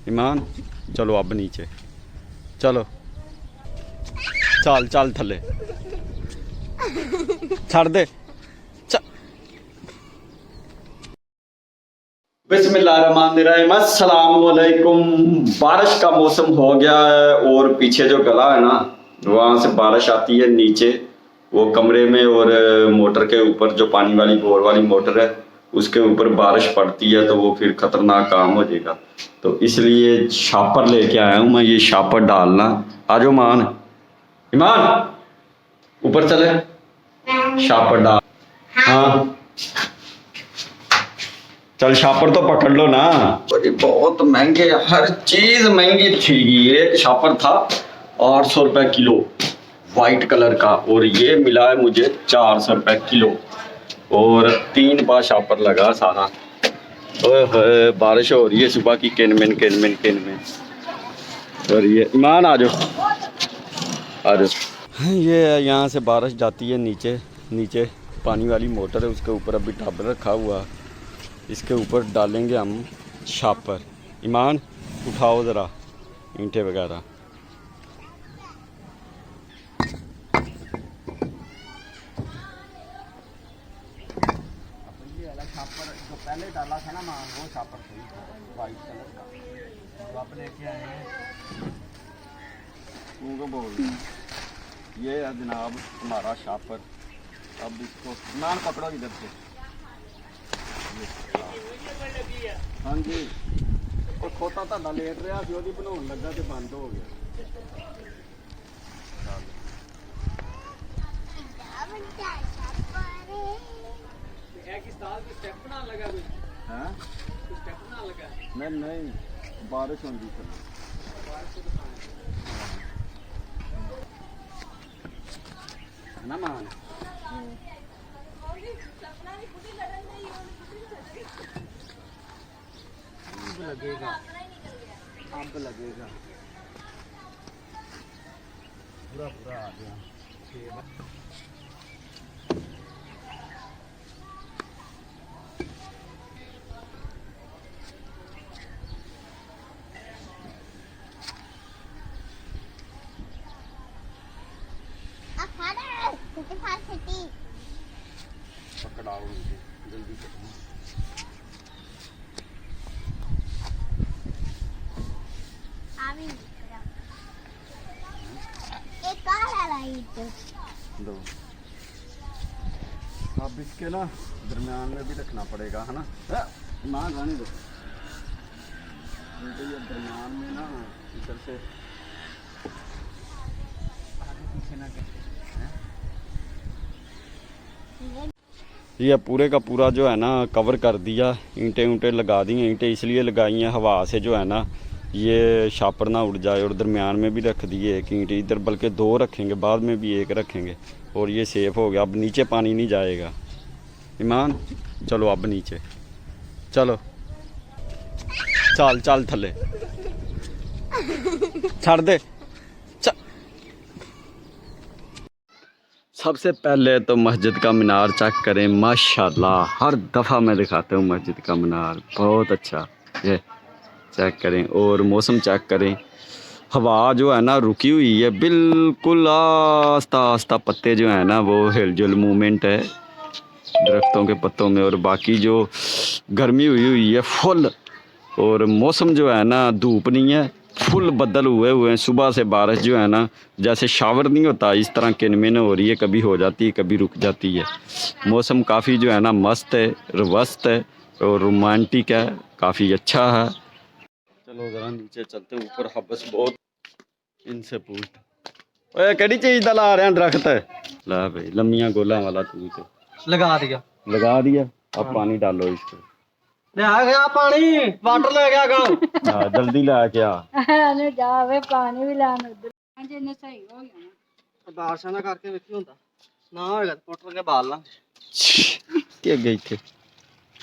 ईमान चलो अब नीचे चलो। चल चल थले छड़ दे। बिस्मिल्लाहिर्रहमानिर्रहीम, अस्सलाम वालेकुम। बारिश का मौसम हो गया है और पीछे जो गला है ना वहाँ से बारिश आती है नीचे वो कमरे में, और मोटर के ऊपर जो पानी वाली बोर वाली मोटर है उसके ऊपर बारिश पड़ती है तो वो फिर खतरनाक काम हो जाएगा। तो इसलिए शापर लेके आया हूँ मैं, ये शापर डालना। आजो मान ईमान ऊपर चले, शापर डाल। हाँ चल शापर तो पकड़ लो ना। अरे बहुत महंगे, हर चीज महंगी थी। एक शापर था 800 रुपए किलो वाइट कलर का, और ये मिला है मुझे 400 रुपए किलो, और 3 बार शापर लगा सारा। ओए बारिश हो रही है सुबह की, किनमिन किनमिन किनमिन। और ये ईमान आ जाओ आ जाओ। ये यहाँ से बारिश जाती है नीचे, नीचे पानी वाली मोटर है उसके ऊपर अभी टब रखा हुआ, इसके ऊपर डालेंगे हम शापर। ईमान उठाओ ज़रा ईंटें वगैरह। शापर जो पहले डाला था ना मां, वो शापर सही था वाइट कलर का, जो आप लेके आए हैं उनको बोल। ये है जनाब हमारा शापर। अब इसको ईमान पकड़ो इधर से। हाँ जी, और खोता ਤੁਹਾਡਾ ਲੇਟ ਰਿਹਾ ਸੀ, ਉਹਦੀ ਬਣਾਉਣ ਲੱਗਾ ਤੇ ਬੰਦ ਹੋ ਗਿਆ। ਇਹ ਕਿਸ ਤਰ੍ਹਾਂ ਦੀ ਸਟੈਪ ਬਣਾ ਲਗਾ ਕੋਈ? ਹਾਂ ਸਟੈਪ ਬਣਾ ਲਗਾ? ਨਹੀਂ ਬਾਰਿਸ਼ ਹੁੰਦੀ ਸੀ। ਨਾ ਮਾਨ लगेगा, अब लगेगा पूरा पूरा आ गया। पकड़ाओ जल्दी से। दो अब इसके ना दरम्यान में भी रखना पड़ेगा है ना। ईमान रहने दो, ये दरम्यान में ना इधर से आगे पीछे ना कर। ये पूरे का पूरा जो है ना कवर कर दिया, ईंटें ऊंटें लगा दी हैं। ईंटें इसलिए लगाई हैं हवा से जो है ना ये शापर ना उड़ जाए, और दरमियान में भी रख दिए एक ईंट इधर, बल्कि 2 रखेंगे, बाद में भी 1 रखेंगे, और ये सेफ हो गया। अब नीचे पानी नहीं जाएगा। ईमान चलो अब नीचे चलो। चल चल थले छड़ दे। सबसे पहले तो मस्जिद का मीनार चेक करें, माशाल्लाह हर दफ़ा मैं दिखाता हूँ मस्जिद का मीनार, बहुत अच्छा। ये चेक करें, और मौसम चेक करें। हवा जो है ना रुकी हुई है बिल्कुल, आस्ता आस्ता पत्ते जो है ना वो हिलजुल मूवमेंट है दरख्तों के पत्तों में, और बाकी जो गर्मी हुई है फुल, और मौसम जो है ना धूप नहीं है, फुल बदल हुए हैं। सुबह से बारिश जो है ना जैसे शावर नहीं होता इस तरह किनमिन हो रही है, कभी हो जाती है कभी रुक जाती है। मौसम काफ़ी जो है ना मस्त है, रवस्त है और रोमांटिक है, काफ़ी अच्छा है। चलो ज़रा नीचे चलते हैं, ऊपर हबस बहुत, इनसे पूछते। ओए केड़ी चीज़ दा ला रहे हैं दरख्त? ला भाई लम्मियाँ गोला वाला तू तो लगा दिया। अब पानी डालो इसको। ले आ गया पानी, वाटर ले गया गाँव। हाँ जल्दी ला के आ। ने जावे पानी भी लाने उधर जिन्ने सही हो गया ना, बारिश ना करके वेखी हुंदा ना होएगा तो पोटर के बाल ला के गई थे।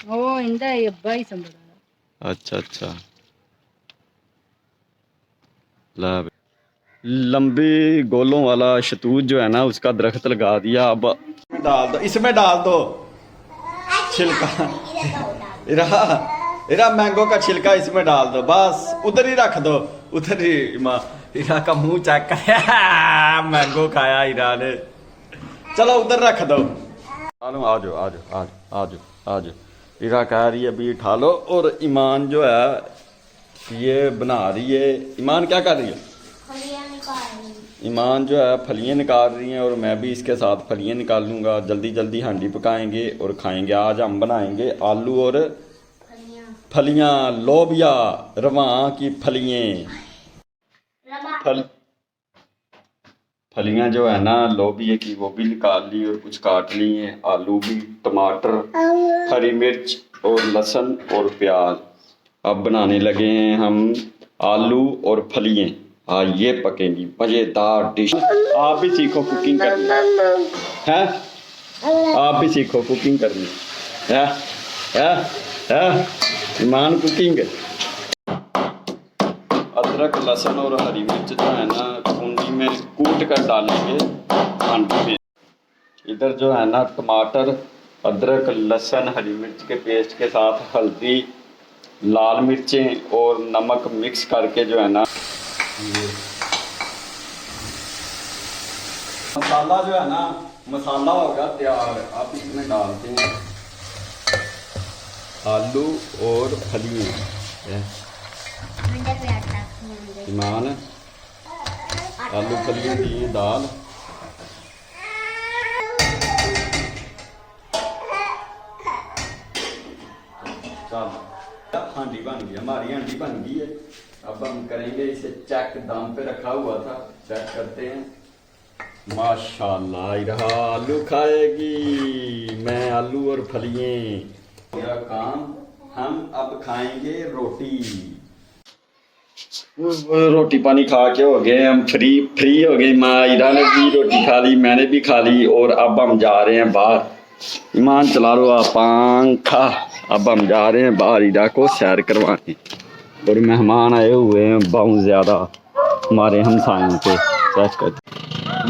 ओ इंदा ये अब्बा ही संभला। अच्छा अच्छा ला लंबी गोलों वाला शतूत जो है ना उसका दरख्त लगा दिया। अब डाल दो, इसमें डाल दो छिलका रहा। इरा मैंगो का छिलका इसमें डाल दो, बस उधर ही रख दो, उधर ही। माँ इरा का मुंह चेक कर मैंगो खाया इरा ने। चलो उधर रख दो। चलो आ जाओ आ जाओ आ जाओ आ जाओ आ जाओ। इरा कह रही है अभी उठा लो। और ईमान जो है ये बना रही है। ईमान क्या कर रही है? ईमान जो है फलियाँ निकाल रही हैं और मैं भी इसके साथ फलियाँ निकाल लूँगा। जल्दी जल्दी हांडी पकाएंगे और खाएंगे। आज हम बनाएंगे आलू और फलियाँ, लोबिया रवा की फलियाँ जो है ना लोबिया की वो भी निकाल ली और कुछ काट ली हैं। आलू भी, टमाटर, हरी मिर्च और लहसुन और प्याज। अब बनाने लगे हैं हम आलू और फलियाँ। ये पकेंगी मज़ेदार डिश। आप भी सीखो कुकिंग करनी है, आप भी सीखो कुकिंग करनी है। ईमान कुकिंग। अदरक, लहसुन और हरी मिर्च जो है ना खूंदी में कूट कर डालेंगे हांडी में। इधर जो है ना टमाटर, अदरक, लहसुन, हरी मिर्च के पेस्ट के साथ हल्दी, लाल मिर्चें और नमक मिक्स करके जो है ना मसाला जो है ना, मसाला होगा तैयार। आप इसमें डालते हैं आलू और फलियाँ। ईमान आलू फलियाँ दिए दाल। चल हांडी बन गई, हमारी हांडी बन गई है। अब हम करेंगे इसे चेक। दम पे रखा हुआ था, चेक करते हैं। माशाल्लाह रहा आलू खाएगी, मैं आलू और फलियाँ। मेरा काम, हम अब खाएंगे रोटी। रोटी पानी खा के हो गए हम फ्री हो गई। माँ इरा ने भी रोटी खा ली, मैंने भी खा ली और अब हम जा रहे हैं बाहर। ईमान चला लो आप पंखा। अब हम जा रहे हैं बाहर इरा को सैर करवाने। और मेहमान आए हुए हैं बहुत ज़्यादा हमारे हमसायों के। चेक कर,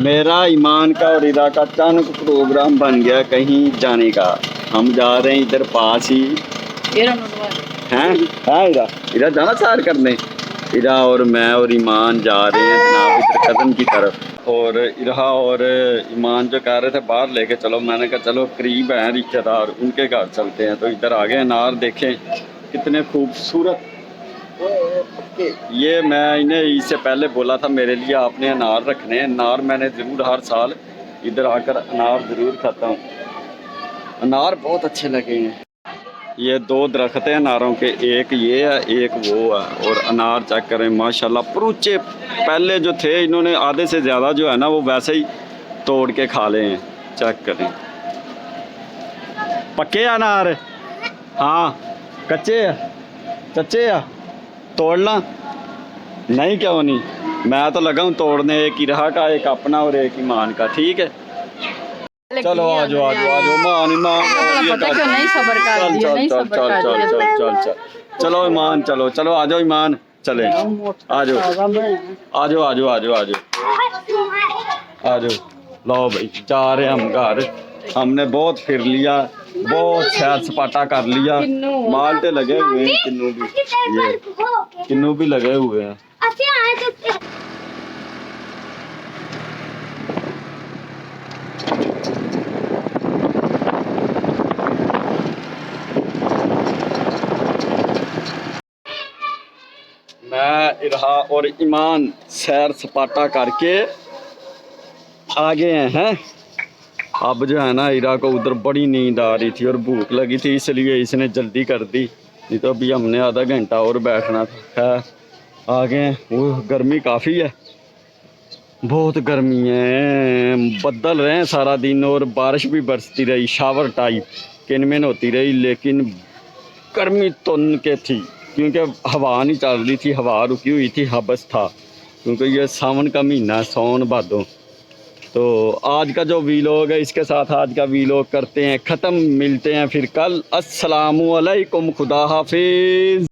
मेरा ईमान का और इरा का अचानक प्रोग्राम बन गया कहीं जाने का। हम जा रहे हैं इधर पास ही हैं। इरा इरा जाना सैर करने। इरा और मैं और ईमान जा रहे हैं जनाब इधर कदम की तरफ। और इरा और ईमान जो कह रहे थे बाहर लेके चलो, मैंने कहा चलो करीब हैं रिश्तेदार, उनके घर चलते हैं। तो इधर आ गए। अनार देखें कितने खूबसूरत। ये मैं इन्हें इससे पहले बोला था मेरे लिए आपने अनार रखने हैं। अनार मैंने ज़रूर हर साल इधर आकर अनार ज़रूर खाता हूँ। अनार बहुत अच्छे लगे हैं। ये दो दरख्त हैं अनारों के, एक ये है एक वो है। और अनार चेक करें माशाल्लाह परूचे पहले जो थे इन्होंने आधे से ज़्यादा जो है ना वो वैसे ही तोड़ के खा ले हैं। चेक करें पक्के अनार। हाँ कच्चे है, कच्चे है तोड़ना नहीं, क्यों नहीं, मैं तो लगा हूँ तोड़ने। एक ही रहा का, एक अपना और एक ईमान का। ठीक है चलो आ जाओ आ जाओ आ जाओ। मान ईमान चल चल चल चल चल चल चल चल चलो ईमान चलो चलो आ जाओ ईमान चले आ जाओ आ जाओ आ जाओ आ जाओ आ जाओ आ जाओ। लो भाई जा रहे हम घर। हमने बहुत फिर लिया, बहुत सैर सपाटा कर लिया। माल्टे लगे हुए हैं, किन्नू भी, ये किन्नू भी लगे हुए हैं। मैं इरहा और ईमान सैर सपाटा करके आ गए हैं। अब जो है ना इरा को उधर बड़ी नींद आ रही थी और भूख लगी थी, इसलिए इसने जल्दी कर दी। नहीं तो अभी हमने आधा घंटा और बैठना था। आ गए। वो गर्मी काफ़ी है, बहुत गर्मी है। बदल रहे हैं सारा दिन और बारिश भी बरसती रही, शावर टाइप किनमिन होती रही, लेकिन गर्मी तुन के थी क्योंकि हवा नहीं चल रही थी। हवा रुकी हुई थी, हबस था क्योंकि ये सावन का महीना, सावन भादों। तो आज का जो वीलॉग है इसके साथ आज का वीलॉग करते हैं ख़त्म। मिलते हैं फिर कल। अस्सलामु अलैकुम, खुदा हाफिज़।